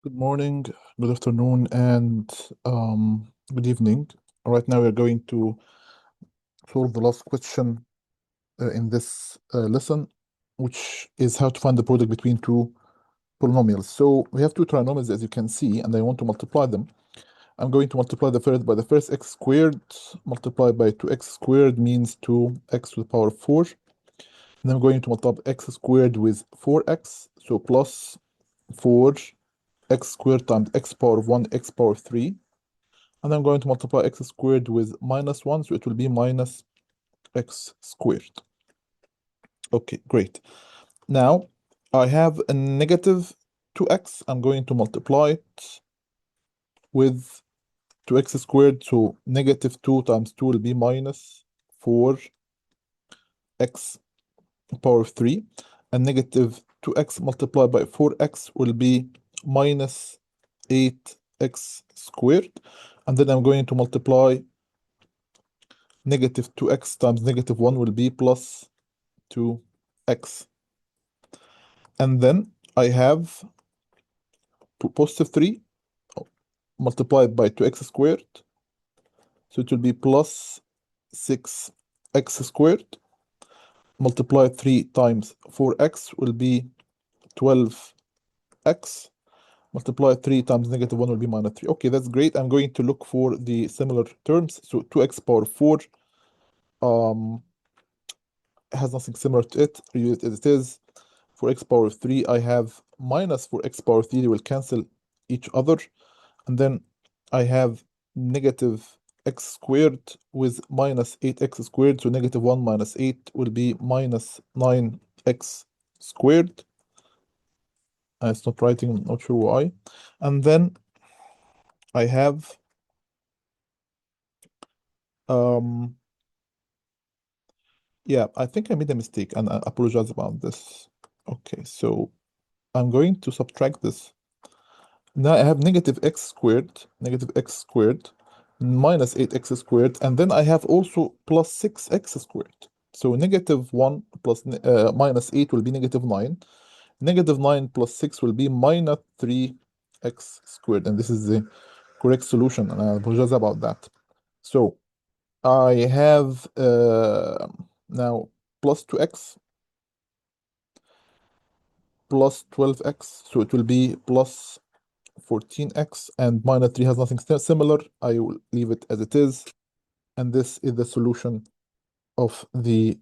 Good morning, good afternoon, and good evening. Right now, we're going to solve the last question in this lesson, which is how to find the product between two polynomials. So we have two trinomials, as you can see, and I want to multiply them. I'm going to multiply the first by the first x squared, multiplied by 2x squared means 2x to the power 4. And I'm going to multiply x squared with 4x, so plus 4 x squared times x power 1 x power 3, and I'm going to multiply x squared with minus 1, so it will be minus x squared. Okay, great. Now I have a negative 2x. I'm going to multiply it with 2x squared, so negative 2 times 2 will be minus 4x power 3, and negative 2x multiplied by 4x will be minus 8x squared, and then I'm going to multiply negative 2x times negative 1 will be plus 2x, and then I have positive 3 multiplied by 2x squared, so it will be plus 6x squared, multiply 3 times 4x will be 12x, multiply 3 times negative 1 will be minus 3. Okay, that's great. I'm going to look for the similar terms. So 2x power 4 has nothing similar to it. Read it as it is. For x power 3, I have minus 4x power 3. They will cancel each other. And then I have negative x squared with minus 8x squared. So negative 1 minus 8 will be minus 9x squared. It's not writing, I'm not sure why. And then I have yeah, I think I made a mistake and I apologize about this. Okay, so I'm going to subtract this. Now I have negative x squared minus 8x squared, and then I have also plus 6x squared. So negative 1 plus minus 8 will be negative 9. Negative 9 plus 6 will be minus 3x squared, and this is the correct solution, and I apologize about that. So I have now plus 2x plus 12x, so it will be plus 14x, and minus 3 has nothing similar. I will leave it as it is, and this is the solution of the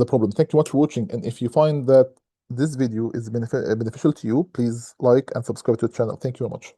problem. Thank you much for watching, and if you find that this video is beneficial to you, please like and subscribe to the channel. Thank you very much.